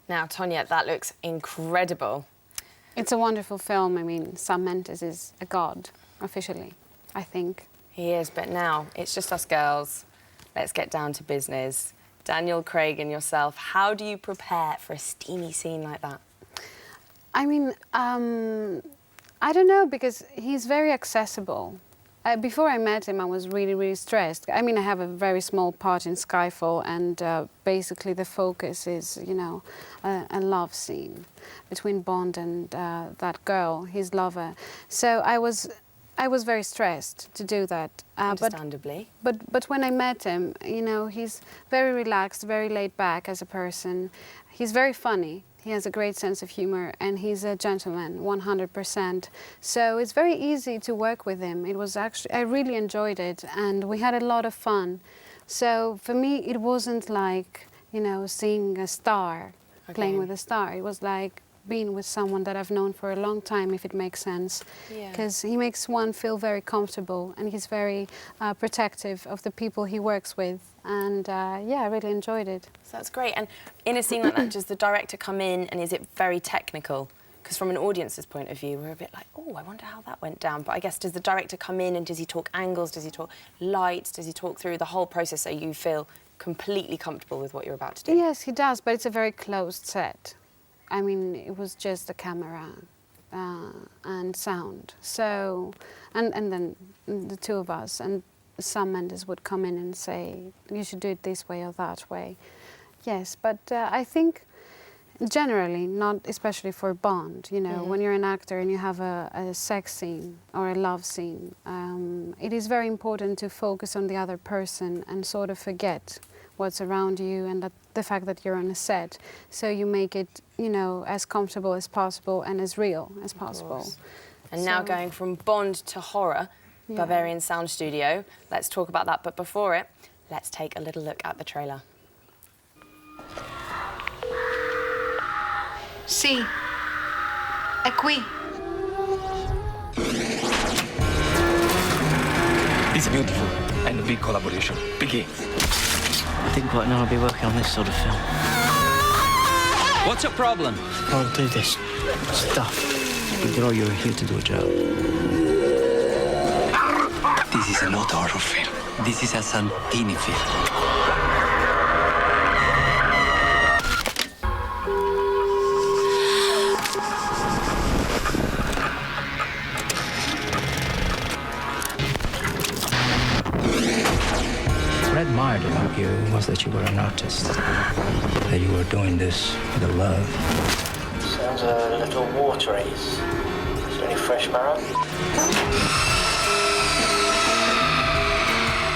Now, Tonia, that looks incredible. It's a wonderful film. I mean, Sam Mendes is a god, officially, I think. He is, but now it's just us girls. Let's get down to business. Daniel, Craig and yourself, how do you prepare for a steamy scene like that? I mean, I don't know, because he's very accessible. Before I met him, I was really, really stressed. I mean, I have a very small part in SkyFall, and basically the focus is, you know, a love scene between Bond and that girl, his lover. So I was very stressed to do that. Understandably. But when I met him, you know, he's very relaxed, very laid back as a person. He's very funny. He has a great sense of humor, and he's a gentleman, 100%. So it's very easy to work with him. It was actually, I really enjoyed it, and we had a lot of fun. So for me, it wasn't like, you know, seeing a star, playing with a star. It was like being with someone that I've known for a long time, if it makes sense. Because he makes one feel very comfortable, and he's very protective of the people he works with. And yeah, I really enjoyed it. So that's great. And in a scene like that, does the director come in and is it very technical? Because from an audience's point of view, we're a bit like, oh, I wonder how that went down. But I guess, does the director come in and does he talk angles? Does he talk lights? Does he talk through the whole process so you feel completely comfortable with what you're about to do? Yes, he does, but it's a very closed set. I mean, it was just the camera and sound. So, and then the two of us, and Sam Mendes would come in and say, you should do it this way or that way. Yes, but I think generally, not especially for Bond, you know, when you're an actor and you have a sex scene or a love scene, it is very important to focus on the other person and sort of forget what's around you and that the fact that you're on a set. So you make it, you know, as comfortable as possible and as real as possible. And now going from Bond to horror, Berberian Sound Studio. Let's talk about that, but before it, let's take a little look at the trailer. Sì, è qui. It's beautiful and a big collaboration. Begin. I didn't quite know I'd be working on this sort of film. What's your problem? I'll do this stuff. After all, you're here to do a job. This is not a horror film. This is a Santini film. What I admired about you was that you were an artist. That you were doing this with a love. Sounds a little watery. Is there any fresh marrow?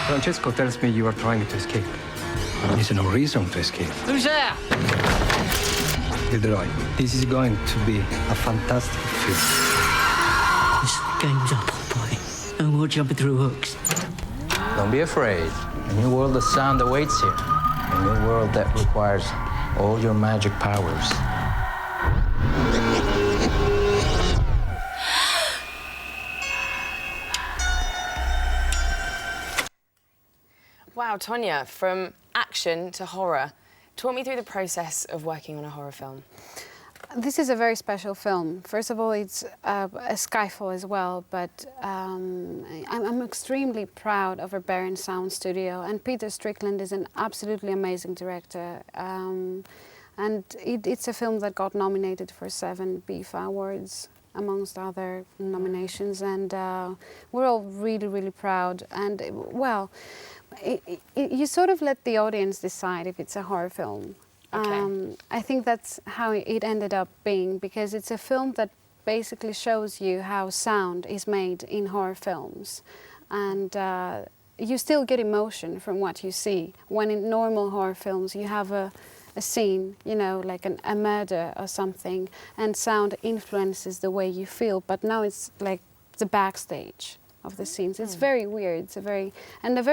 Francesco tells me you are trying to escape. There's no reason to escape. Who's there? Leroy, this is going to be a fantastic film. This game's up, old boy. No more jumping through hooks. Don't be afraid. A new world of sound awaits you. A new world that requires all your magic powers. Wow, Tonia, from action to horror, talk me through the process of working on a horror film. This is a very special film. First of all, it's a SkyFall as well, but I'm extremely proud of Berberian Sound Studio, and Peter Strickland is an absolutely amazing director. And it's a film that got nominated for 7 BIFA awards, amongst other nominations, and we're all really, really proud. And well, you sort of let the audience decide if it's a horror film. I think that's how it ended up being, because it's a film that basically shows you how sound is made in horror films. And you still get emotion from what you see. When in normal horror films you have a scene, you know, like a murder or something, and sound influences the way you feel, but now it's like the backstage of the scenes. It's very weird. It's a very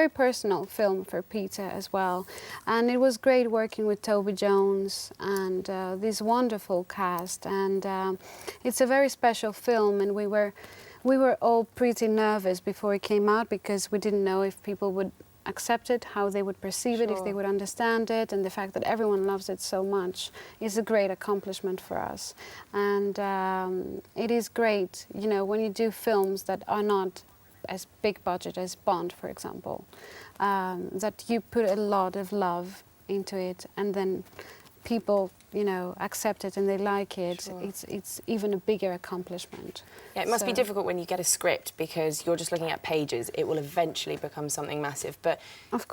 personal film for Peter as well. And it was great working with Toby Jones and this wonderful cast. And it's a very special film, and we were all pretty nervous before it came out, because we didn't know if people would accept it, how they would perceive it, if they would understand it, and the fact that everyone loves it so much is a great accomplishment for us. And it is great, you know, when you do films that are not as big budget as Bond, for example, that you put a lot of love into it, and then people, you know, accept it and they like it. Sure. It's even a bigger accomplishment. Yeah, it must be difficult when you get a script because you're just looking at pages. It will eventually become something massive. But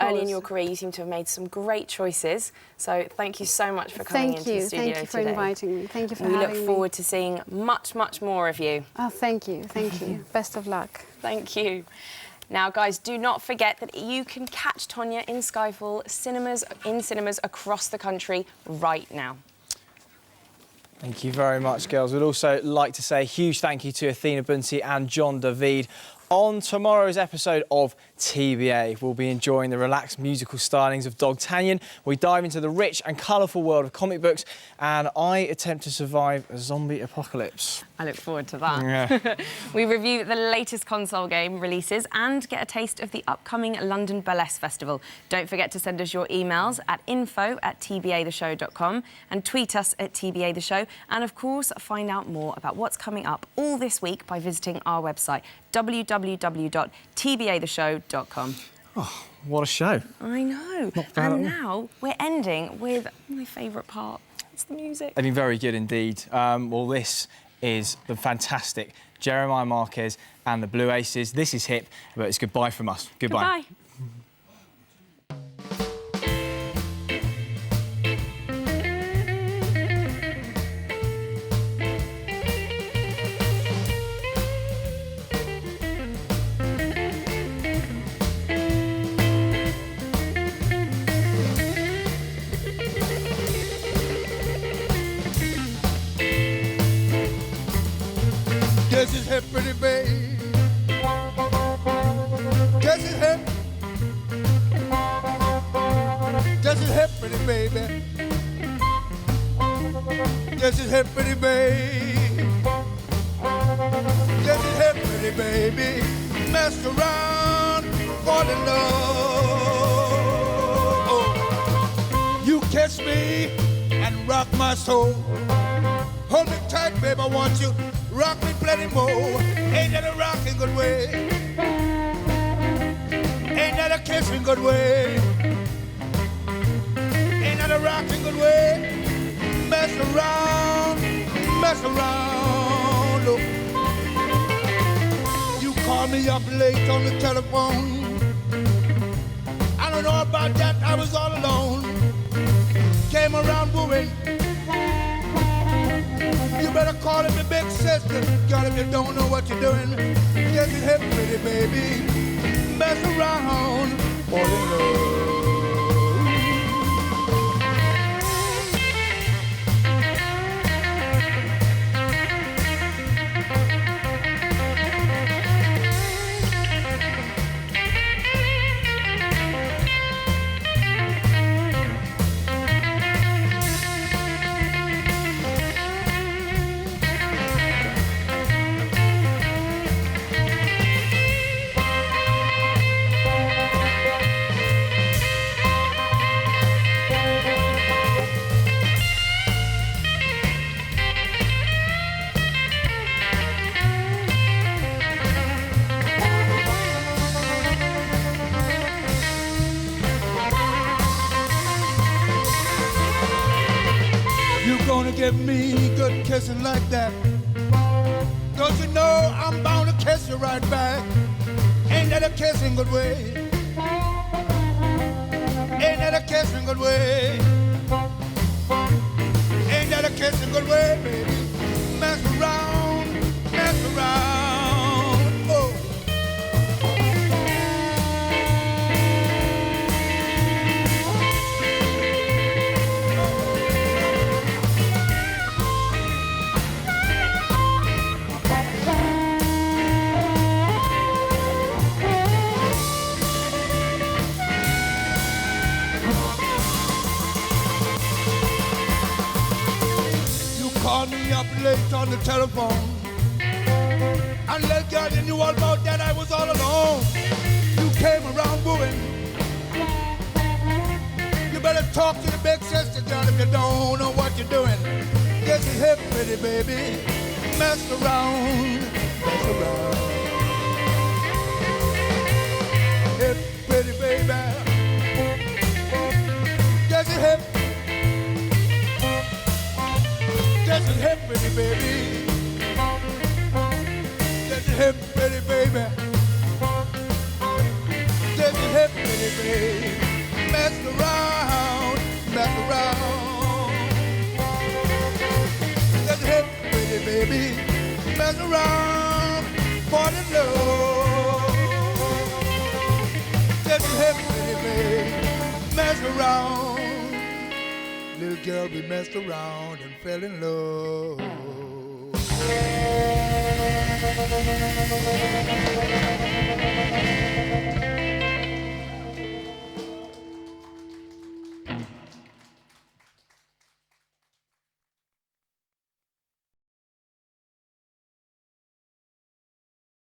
early in your career, you seem to have made some great choices. So thank you so much for coming into the studio today. Thank you for inviting me. Thank you for having me. We look forward to seeing much, much more of you. Oh, thank you. Thank you. Best of luck. Thank you. Now, guys, do not forget that you can catch Tonia in SkyFall in cinemas across the country right now. Thank you very much, girls. We'd also like to say a huge thank you to Athena Bunty and John Davide. On tomorrow's episode of TBA, we'll be enjoying the relaxed musical stylings of Dogtanian. We dive into the rich and colourful world of comic books, and I attempt to survive a zombie apocalypse. I look forward to that. Yeah. We review the latest console game releases and get a taste of the upcoming London Burlesque Festival. Don't forget to send us your emails at info@tbatheshow.com and tweet us at TBA The Show. And, of course, find out more about what's coming up all this week by visiting our website, www.tbatheshow.com. Oh, what a show. I know. And now we're ending with my favourite part. It's the music. They've been very good indeed. Well, this is the fantastic Jeremiah Marques and the Blue Aces. This is hip, but it's goodbye from us. Goodbye. Goodbye. This is hip, pretty babe. This is hip. This is hip, pretty baby. This is hip, pretty babe. This is hip, pretty baby. Mess around, fall in love. Oh. You kiss me and rock my soul. Hold me tight, babe, I want you. Rock me plenty more. Ain't that a rockin' good way? Ain't that a kissin' good way? Ain't that a rockin' good way? Mess around, look. You call me up late on the telephone. I don't know about that, I was all alone. Came around wooing. You better call it the big sister, girl, if you don't know what you're doing. Get it hip, pretty baby. Mess around, fall in love. Give me good kissing like that. Don't you know I'm bound to kiss you right back? Ain't that a kissing good way? Ain't that a kissing good way? Ain't that a kissing good way, baby? Mess around, oh. Called me up late on the telephone. And little girl, you knew all about that, I was all alone. You came around wooing. better talk to the big sister, John, if you don't know what you're doing. Get your hip pretty, baby. Mess around, mess around. Hip pretty, baby. Get your hip. Get your hip pretty, baby. Get your hip pretty, baby. Get your hip pretty, baby. Mess around, mess around. Get your hip pretty, baby. Mess around, fall in love. Get your hip pretty, baby. Mess around. Little girl, we messed around and fell in love.